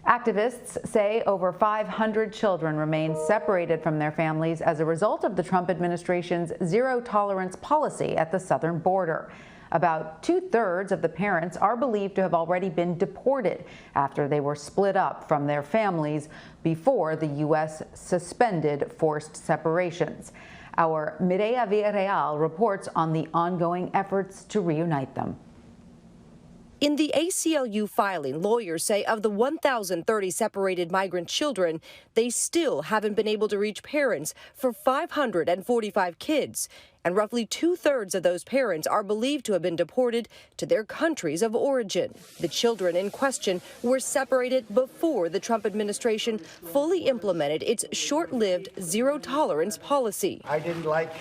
Activists say over 500 children remain separated from their families as a result of the Trump administration's zero-tolerance policy at the southern border. About two-thirds of the parents are believed to have already been deported after they were split up from their families before the U.S. suspended forced separations. Our Mireya Villarreal reports on the ongoing efforts to reunite them. In the ACLU filing, lawyers say of the 1,030 separated migrant children, they still haven't been able to reach parents for 545 kids. And roughly two-thirds of those parents are believed to have been deported to their countries of origin. The children in question were separated before the Trump administration fully implemented its short-lived zero-tolerance policy. I didn't like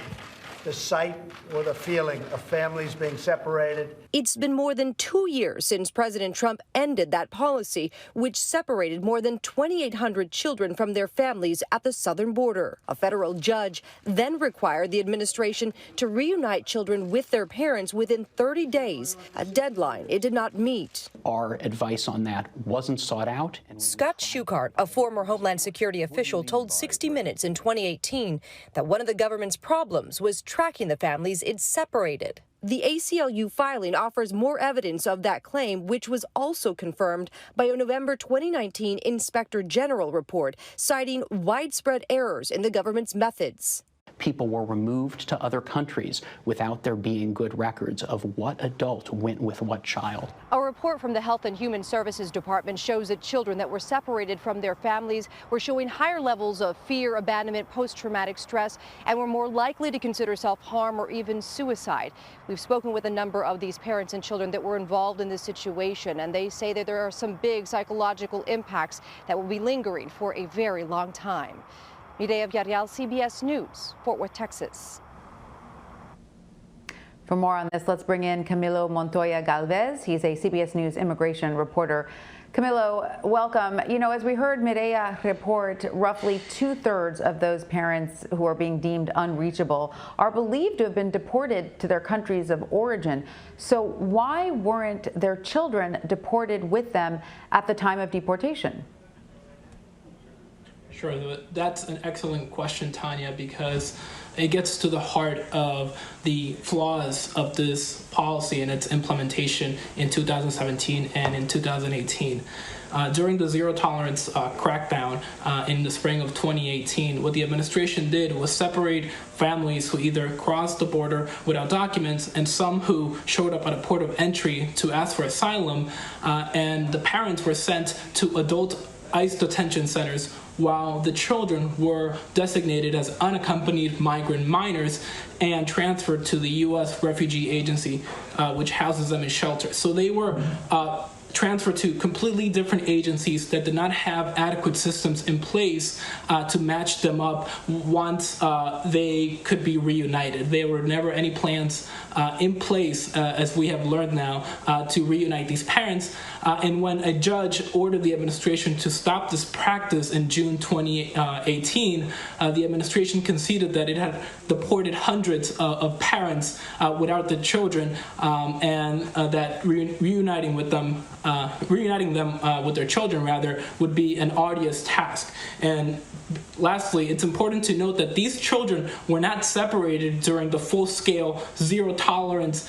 the sight or the feeling of families being separated. It's been more than 2 years since President Trump ended that policy, which separated more than 2,800 children from their families at the southern border. A federal judge then required the administration to reunite children with their parents within 30 days, a deadline it did not meet. Our advice on that wasn't sought out. Scott Schuchart, a former Homeland Security official, told 60 Minutes in 2018 that one of the government's problems was tracking the families it separated. The ACLU filing offers more evidence of that claim, which was also confirmed by a November 2019 Inspector General report citing widespread errors in the government's methods. People were removed to other countries without there being good records of what adult went with what child. A report from the Health and Human Services Department shows that children that were separated from their families were showing higher levels of fear, abandonment, post-traumatic stress, and were more likely to consider self-harm or even suicide. We've spoken with a number of these parents and children that were involved in this situation, and they say that there are some big psychological impacts that will be lingering for a very long time. Mireya Villarreal, CBS News, Fort Worth, Texas. For more on this, let's bring in Camilo Montoya-Galvez. He's a CBS News immigration reporter. Camilo, welcome. You know, as we heard Mireya report, roughly two-thirds of those parents who are being deemed unreachable are believed to have been deported to their countries of origin. So why weren't their children deported with them at the time of deportation? Sure, that's an excellent question, Tanya, because it gets to the heart of the flaws of this policy and its implementation in 2017 and in 2018. During the zero-tolerance crackdown in the spring of 2018, what the administration did was separate families who either crossed the border without documents and some who showed up at a port of entry to ask for asylum, and the parents were sent to adult ICE detention centers while the children were designated as unaccompanied migrant minors and transferred to the U.S. Refugee Agency, which houses them in shelters. So they were transferred to completely different agencies that did not have adequate systems in place to match them up once they could be reunited. There were never any plans in place, as we have learned now, to reunite these parents. And when a judge ordered the administration to stop this practice in June 2018, the administration conceded that it had deported hundreds of parents without the children, and that reuniting them with their children, rather, would be an arduous task. And lastly, it's important to note that these children were not separated during the full-scale zero-tolerance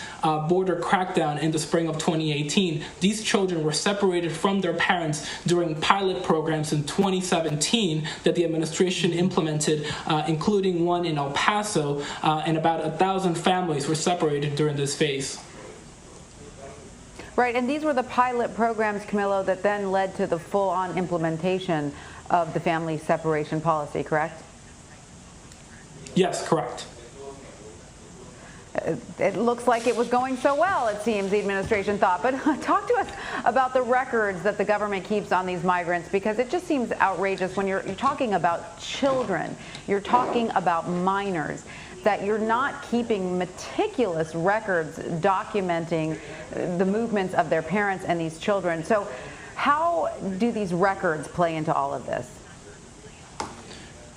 border crackdown in the spring of 2018. These children were separated from their parents during pilot programs in 2017 that the administration implemented, including one in El Paso, and about 1,000 families were separated during this phase. Right, and these were the pilot programs, Camilo, that then led to the full-on implementation of the family separation policy, correct? Yes, correct. It looks like it was going so well, it seems, the administration thought. But talk to us about the records that the government keeps on these migrants, because it just seems outrageous when you're talking about children, you're talking about minors, that you're not keeping meticulous records documenting the movements of their parents and these children. So how do these records play into all of this?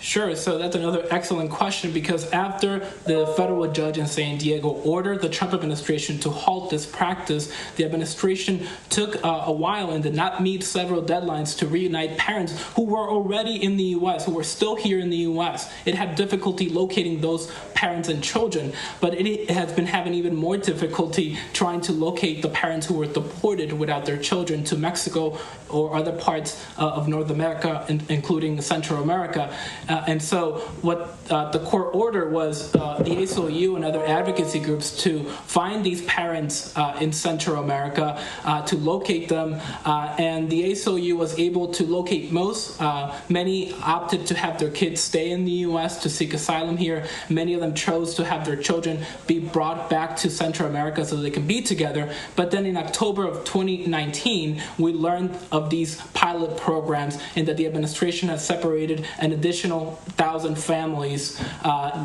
Sure, so that's another excellent question, because after the federal judge in San Diego ordered the Trump administration to halt this practice, the administration took a while and did not meet several deadlines to reunite parents who were already in the U.S., who were still here in the U.S. It had difficulty locating those parents and children, but it has been having even more difficulty trying to locate the parents who were deported without their children to Mexico or other parts of North America, including Central America. And so what the court order was the ACLU and other advocacy groups to find these parents in Central America, to locate them, and the ACLU was able to locate most. Many opted to have their kids stay in the U.S. to seek asylum here. Many of them chose to have their children be brought back to Central America so they can be together. But then in October of 2019, we learned of these pilot programs and that the administration has separated an additional 1,000 families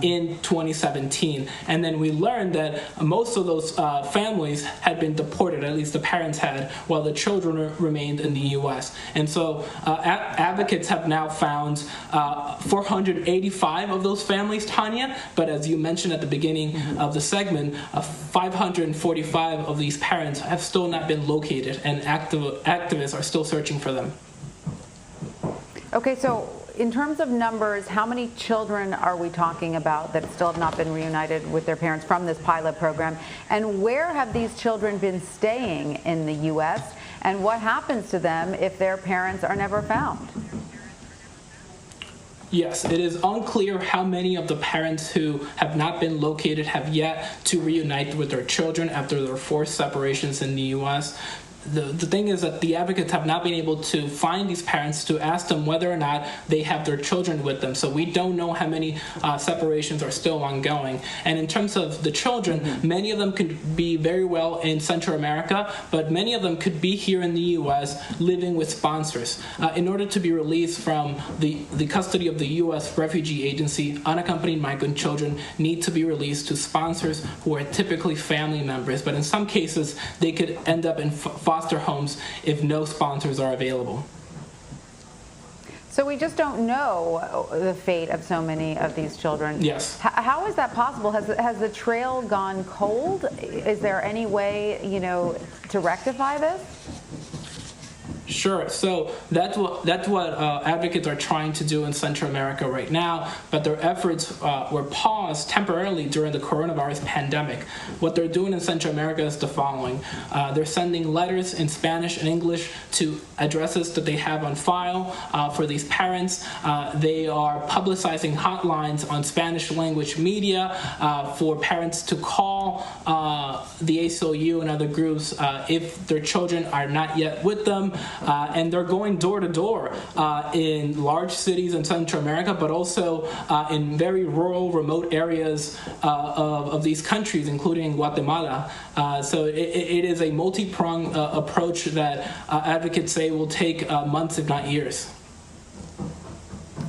in 2017. And then we learned that most of those families had been deported, at least the parents had, while the children remained in the U.S. And so advocates have now found 485 of those families, Tanya, but as you mentioned at the beginning of the segment, 545 of these parents have still not been located, and activists are still searching for them. Okay, so in terms of numbers, how many children are we talking about that still have not been reunited with their parents from this pilot program? And where have these children been staying in the U.S.? And what happens to them if their parents are never found? Yes, it is unclear how many of the parents who have not been located have yet to reunite with their children after their forced separations in the U.S. The thing is that the advocates have not been able to find these parents to ask them whether or not they have their children with them. So we don't know how many separations are still ongoing. And in terms of the children, many of them could be very well in Central America, but many of them could be here in the U.S. living with sponsors. In order to be released from the custody of the U.S. Refugee Agency, unaccompanied migrant children need to be released to sponsors who are typically family members. But in some cases, they could end up in foster homes if no sponsors are available. So we just don't know the fate of so many of these children. Yes. How is that possible? Has the trail gone cold? Is there any way, to rectify this? Sure. So that's what advocates are trying to do in Central America right now, but their efforts were paused temporarily during the coronavirus pandemic. What they're doing in Central America is the following. They're sending letters in Spanish and English to addresses that they have on file for these parents. They are publicizing hotlines on Spanish language media for parents to call the ACLU and other groups if their children are not yet with them. And they're going door to door in large cities in Central America, but also in very rural, remote areas of these countries, including Guatemala. So it is a multi-pronged approach that advocates say will take months, if not years.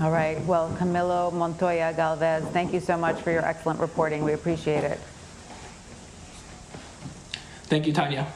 All right. Well, Camilo Montoya-Galvez, thank you so much for your excellent reporting. We appreciate it. Thank you, Tanya.